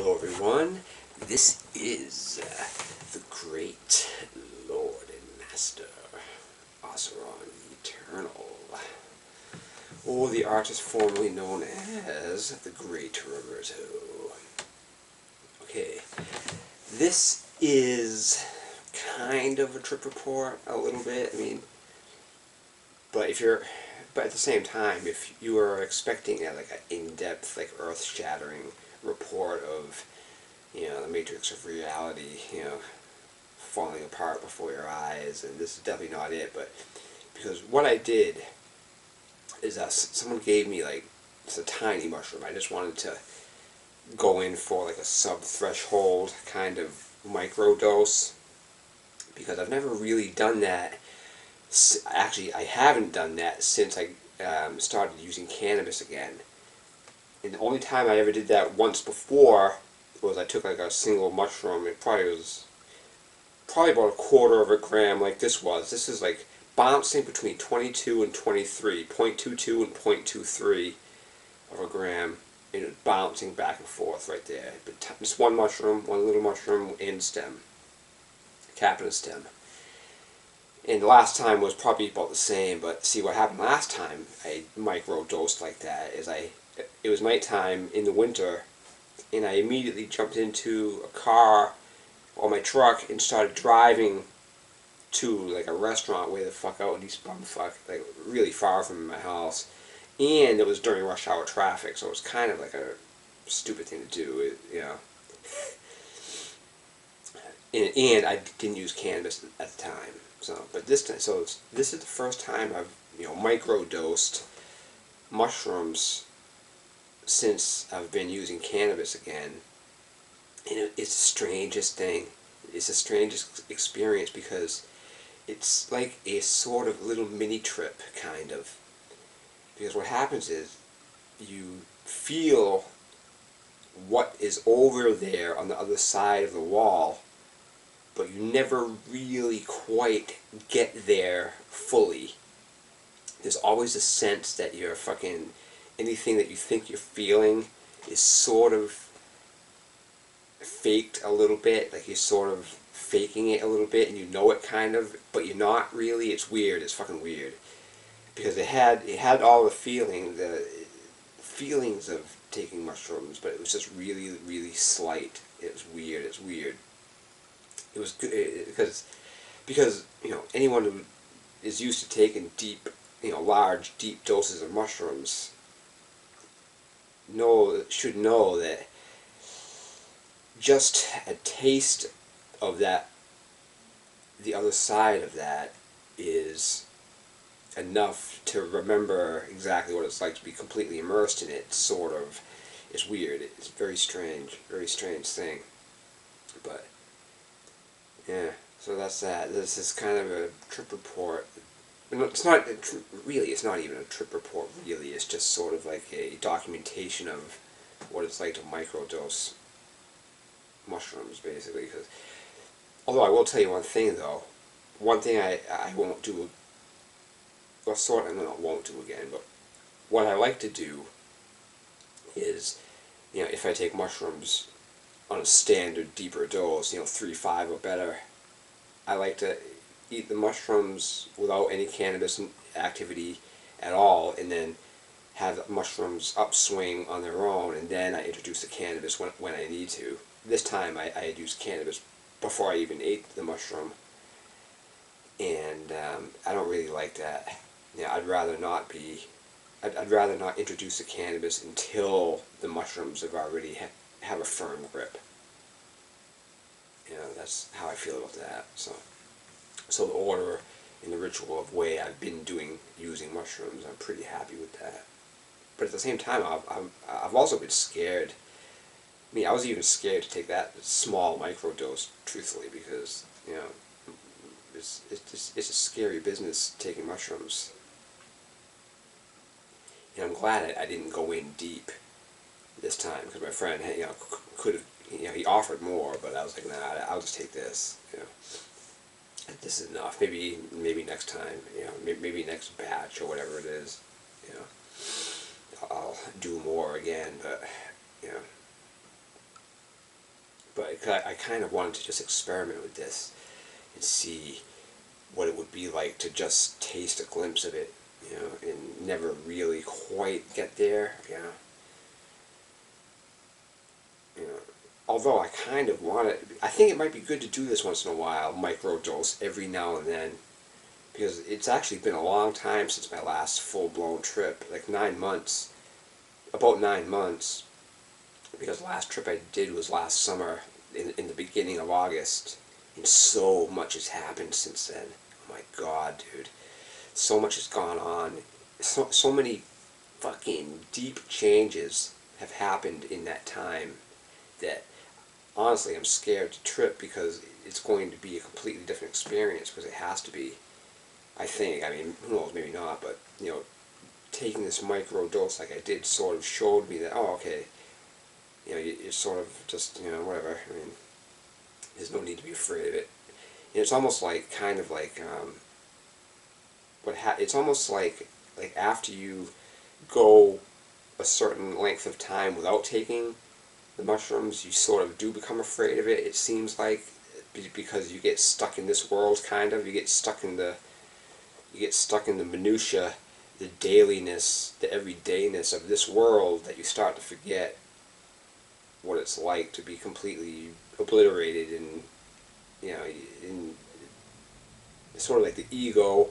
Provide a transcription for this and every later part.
Hello everyone, this is the great Lord and Master, Oseron Eternal, or the artist formerly known as the Great Roberto. Okay, this is kind of a trip report, a little bit, but at the same time, if you are expecting like an in-depth, like earth-shattering report of, the matrix of reality, falling apart before your eyes, and this is definitely not it, but because what I did is someone gave me like just a tiny mushroom. I just wanted to go in for like a sub-threshold kind of microdose, because I've never really done that. Actually, I haven't done that since I started using cannabis again. And the only time I ever did that once before was I took like a single mushroom. It was probably about a quarter of a gram, like this was. This is like bouncing between 22 and 23, 0.22 and 0.23 of a gram, and it's bouncing back and forth right there. But just one mushroom, one little mushroom end stem, cap and a stem. And the last time was probably about the same, but see what happened last time I micro-dosed like that is it was nighttime in the winter, and I immediately jumped into a car or my truck and started driving to like a restaurant way the fuck out in East Bumfuck, like really far from my house, and it was during rush hour traffic, so it was kind of like a stupid thing to do, and I didn't use cannabis at the time. So, but this is the first time I've microdosed mushrooms since I've been using cannabis again, and it's the strangest thing. It's the strangest experience because it's like a sort of little mini trip, kind of. Because what happens is you feel what is over there on the other side of the wall, but you never really quite get there fully. There's always a sense that you're anything that you think you're feeling is sort of faked a little bit, like you're sort of faking it a little bit, and you know it kind of, but you're not really. It's weird. It's fucking weird. Because it had all the feelings of taking mushrooms, but it was just really, really slight. It was weird. It's weird. It was good because anyone who is used to taking large, deep doses of mushrooms should know that just a taste of that, the other side of that, is enough to remember exactly what it's like to be completely immersed in it. Sort of, it's weird. It's very strange thing. But yeah, so that's that. This is kind of a trip report. It's not really. It's not even a trip report. Really, it's just sort of like a documentation of what it's like to microdose mushrooms, basically. Because although I will tell you one thing, though, one thing I won't do, or sort of won't do again, but what I like to do is, if I take mushrooms on a standard deeper dose, 3-5 or better, I like to eat the mushrooms without any cannabis activity at all, and then have the mushrooms upswing on their own, and then I introduce the cannabis when I need to. This time I had used cannabis before I even ate the mushroom, and I don't really like that. I'd rather not introduce the cannabis until the mushrooms have already have a firm grip. That's how I feel about that. So the order and the ritual of way I've been using mushrooms, I'm pretty happy with that. But at the same time, I've also been scared. I was even scared to take that small microdose, truthfully, because it's a scary business taking mushrooms. And I'm glad I didn't go in deep this time, because my friend, could have, he offered more, but I was like, nah, I'll just take this. This is enough. Maybe next time. Maybe next batch or whatever it is. I'll do more again, but But I kind of wanted to just experiment with this and see what it would be like to just taste a glimpse of it, you know, and never really quite get there, you know. You know, although I kind of want it, I think it might be good to do this once in a while, microdose every now and then, because it's actually been a long time since my last full-blown trip, like 9 months, about 9 months, because the last trip I did was last summer, in the beginning of August, and so much has happened since then. Oh my God, dude. So much has gone on. So many fucking deep changes have happened in that time that honestly I'm scared to trip, because it's going to be a completely different experience, because it has to be, I think. I mean, who knows, maybe not, but, you know, taking this micro dose like I did sort of showed me that, oh, okay, you know, you sort of just, you know, whatever. I mean, there's no need to be afraid of it. And it's almost like, kind of like, it's almost like after you go a certain length of time without taking the mushrooms, you sort of do become afraid of it. It seems like, because you get stuck in this world, kind of. You get stuck in the minutia, the dailiness, the everydayness of this world, that you start to forget what it's like to be completely obliterated, and, you know, in sort of like the ego.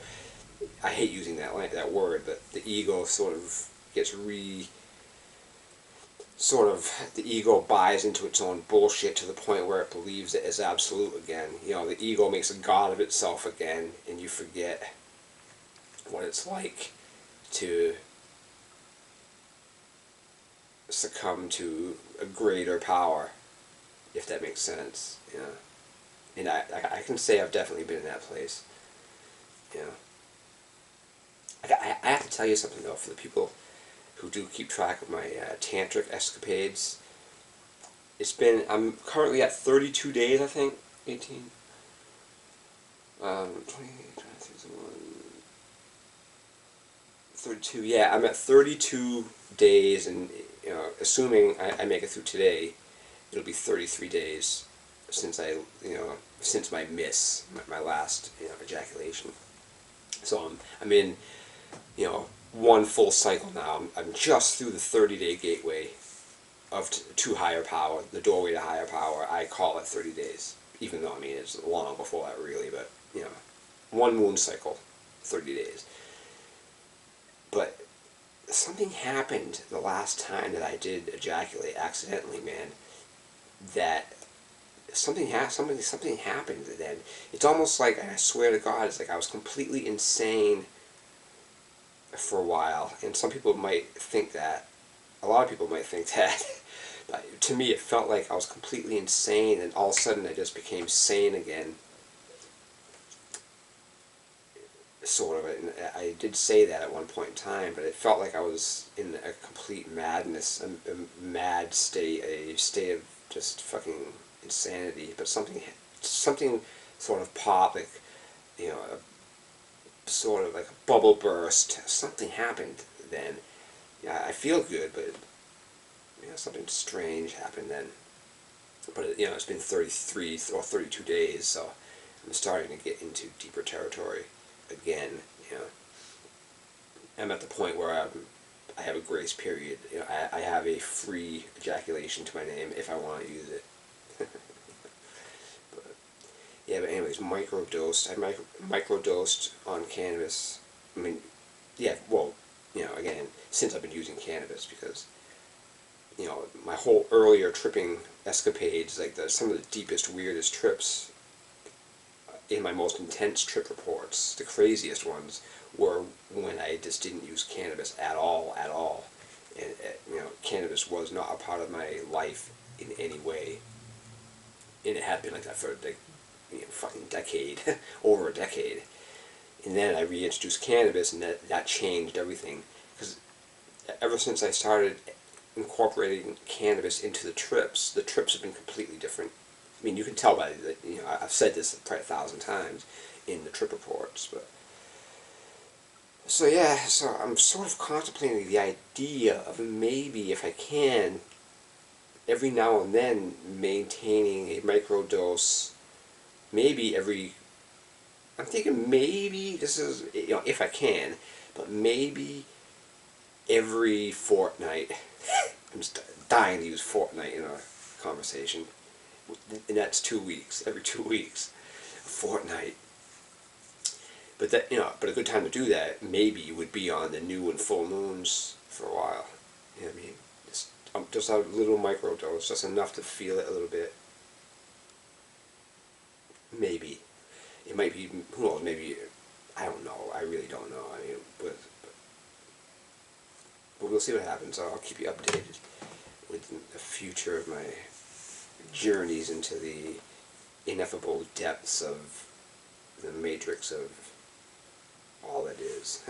I hate using that word, but the ego sort of gets the ego buys into its own bullshit to the point where it believes it is absolute again. You know, the ego makes a god of itself again, and you forget what it's like to succumb to a greater power, if that makes sense. You know, and I can say I've definitely been in that place. You know, I have to tell you something though, for the people who do keep track of my tantric escapades. I'm currently at 32 days, I think. 18. 28, 32. Yeah, I'm at 32 days, and, you know, assuming I make it through today, it'll be 33 days since since my my last, you know, ejaculation. So I'm in, you know, one full cycle now. I'm just through the 30-day gateway to higher power, the doorway to higher power. I call it 30 days, even though, I mean, it's long before that, really, but, you know, one moon cycle, 30 days. But something happened the last time that I did ejaculate accidentally, man, that something happened then. It's almost like, I swear to God, it's like I was completely insane for a while, and some people might think that, a lot of people might think that, but to me it felt like I was completely insane, and all of a sudden I just became sane again, sort of. And I did say that at one point in time, but it felt like I was in a complete madness, a mad state, a state of just fucking insanity. But something sort of popped, like, you know, sort of like a bubble burst. Something happened then. Yeah, I feel good, but, you know, something strange happened then. But, you know, it's been 33 or 32 days, so I'm starting to get into deeper territory again. You know, I'm at the point where I have a grace period. You know, I have a free ejaculation to my name if I want to use it. But yeah, but anyways, microdosed. I microdosed on cannabis. I mean, yeah, well, you know, again, since I've been using cannabis, because, you know, my whole earlier tripping escapades, like some of the deepest, weirdest trips in my most intense trip reports, the craziest ones, were when I just didn't use cannabis at all, and, you know, cannabis was not a part of my life in any way, and it had been like that for, like, you know, fucking decade, over a decade. And then I reintroduced cannabis, and that changed everything, because ever since I started incorporating cannabis into the trips have been completely different. I mean, you can tell by the, you know, I've said this probably 1,000 times in the trip reports, but so yeah, so I'm sort of contemplating the idea of maybe, if I can, every now and then maintaining a microdose, maybe every, I'm thinking maybe, this is, if I can, but maybe every fortnight. I'm just dying to use fortnight in a conversation. And that's 2 weeks, every 2 weeks, a fortnight. But that, but a good time to do that maybe would be on the new and full moons for a while. You know what I mean? Just a little microdose, just enough to feel it a little bit. Maybe. It might be, who knows, maybe, I don't know, I really don't know. I mean, but we'll see what happens. I'll keep you updated with the future of my journeys into the ineffable depths of the matrix of all that is.